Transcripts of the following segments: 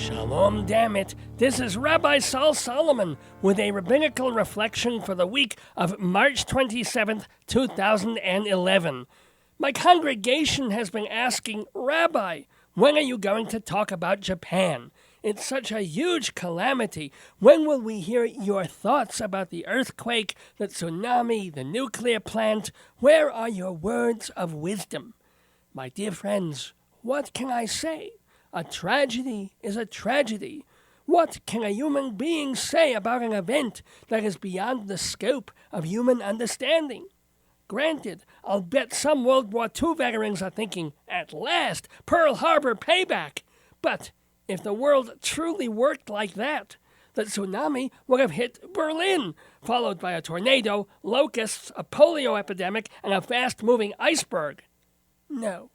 Shalom Dammit. This is Rabbi Sol Solomon with a Rabbinical Reflection for the week of March 27th, 2011. My congregation has been asking, Rabbi, when are you going to talk about Japan? It's such a huge calamity. When will we hear your thoughts about the earthquake, the tsunami, the nuclear plant? Where are your words of wisdom? My dear friends, what can I say? A tragedy is a tragedy. What can a human being say about an event that is beyond the scope of human understanding? Granted, I'll bet some World War II veterans are thinking, at last, Pearl Harbor payback. But if the world truly worked like that, the tsunami would have hit Berlin, followed by a tornado, locusts, a polio epidemic, and a fast-moving iceberg. No.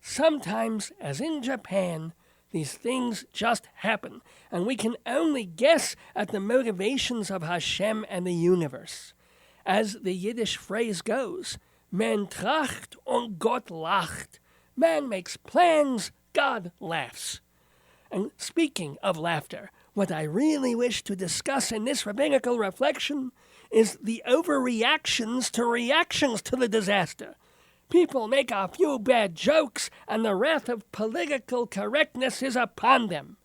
Sometimes, as in Japan, these things just happen, and we can only guess at the motivations of Hashem and the universe. As the Yiddish phrase goes, man tracht und Gott lacht. Man makes plans, God laughs. And speaking of laughter, what I really wish to discuss in this rabbinical reflection is the overreactions to reactions to the disaster. People make a few bad jokes, and the wrath of political correctness is upon them.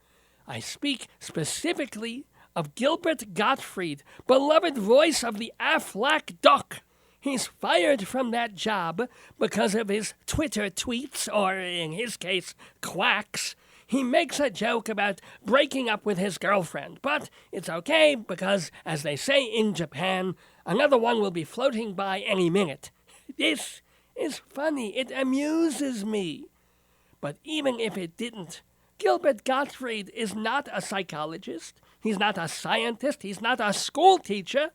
I speak specifically of Gilbert Gottfried, beloved voice of the Aflac Duck. He's fired from that job because of his Twitter tweets, or in his case, quacks. He makes a joke about breaking up with his girlfriend, but it's okay because, as they say in Japan, another one will be floating by any minute. This is funny. It amuses me. But even if it didn't, Gilbert Gottfried is not a psychologist. He's not a scientist. He's not a school teacher.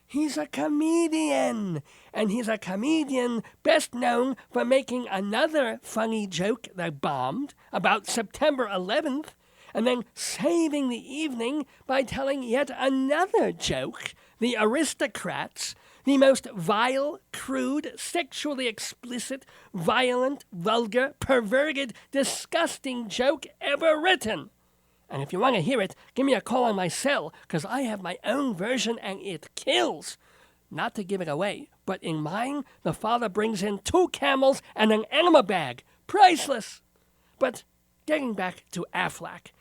He's a comedian. And he's a comedian best known for making another funny joke that bombed about September 11th, and then saving the evening by telling yet another joke, The Aristocrats, the most vile, crude, sexually explicit, violent, vulgar, perverted, disgusting joke ever written. And if you want to hear it, give me a call on my cell, because I have my own version and it kills. Not to give it away, but in mine, the father brings in 2 camels and an enema bag. Priceless! But getting back to Aflac,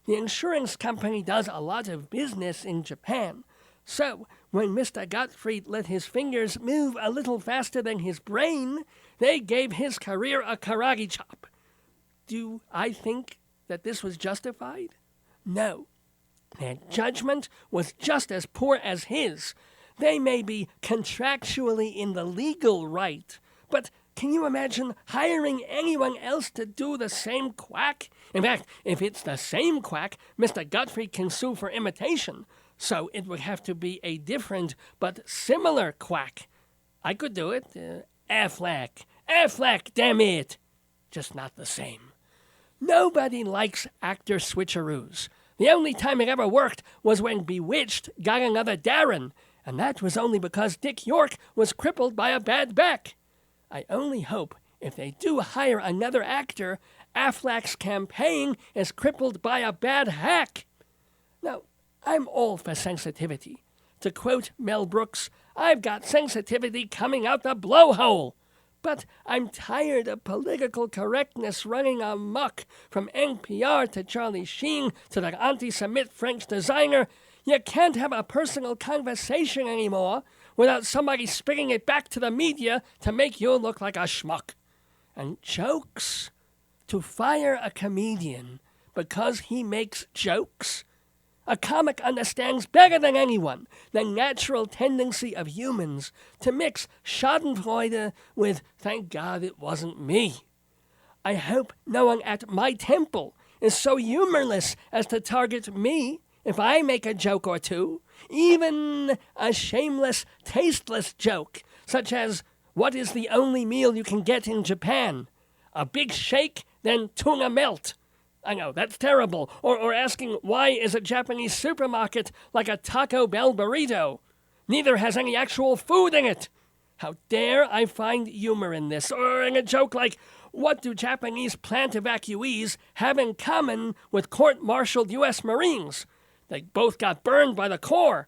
the insurance company does a lot of business in Japan. So, when Mr. Gottfried let his fingers move a little faster than his brain, they gave his career a karate chop. Do I think that this was justified? No. Their judgment was just as poor as his. They may be contractually in the legal right, but can you imagine hiring anyone else to do the same quack? In fact, if it's the same quack, Mr. Gottfried can sue for imitation. So it would have to be a different but similar quack. I could do it. Aflac, dammit. Just not the same. Nobody likes actor switcheroos. The only time it ever worked was when Bewitched got another Darren, and that was only because Dick York was crippled by a bad back. I only hope if they do hire another actor, Aflac's campaign is crippled by a bad hack. Now, I'm all for sensitivity. To quote Mel Brooks, I've got sensitivity coming out the blowhole. But I'm tired of political correctness running amok, from NPR to Charlie Sheen to that anti-Semite French designer. You can't have a personal conversation anymore without somebody spitting it back to the media to make you look like a schmuck. And jokes? To fire a comedian because he makes jokes? A comic understands better than anyone the natural tendency of humans to mix schadenfreude with thank God it wasn't me. I hope no one at my temple is so humorless as to target me if I make a joke or two, even a shameless, tasteless joke, such as, what is the only meal you can get in Japan? A big shake, then tuna melt. I know, that's terrible. Or asking, why is a Japanese supermarket like a Taco Bell burrito? Neither has any actual food in it. How dare I find humor in this? Or in a joke like, What do Japanese plant evacuees have in common with court-martialed U.S. Marines? They both got burned by the Corps.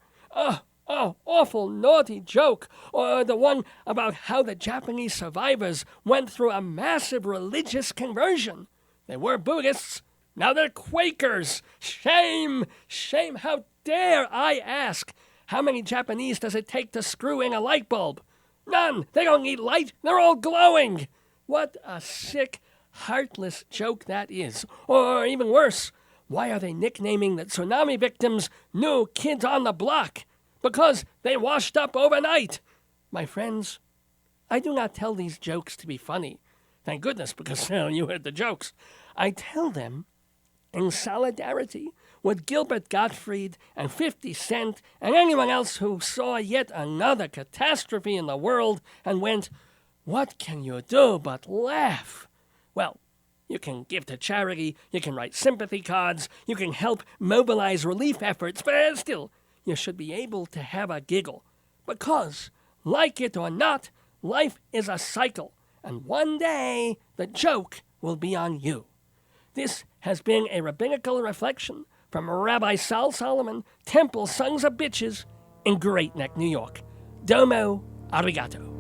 Awful naughty joke. Or the one about how the Japanese survivors went through a massive religious conversion. They were Buddhists. Now they're Quakers. Shame! Shame! How dare I ask? How many Japanese does it take to screw in a light bulb? None! They don't need light. They're all glowing. What a sick, heartless joke that is. Or even worse, why are they nicknaming the tsunami victims New Kids on the Block? Because they washed up overnight. My friends, I do not tell these jokes to be funny. Thank goodness, because you heard the jokes. I tell them in solidarity with Gilbert Gottfried and 50 Cent and anyone else who saw yet another catastrophe in the world and went, what can you do but laugh? Well, you can give to charity, you can write sympathy cards, you can help mobilize relief efforts, but still, you should be able to have a giggle. Because, like it or not, life is a cycle, and one day the joke will be on you. This has been a Rabbinical Reflection from Rabbi Sol Solomon, Temple Sons of Bitches in Great Neck, New York. Domo arigato.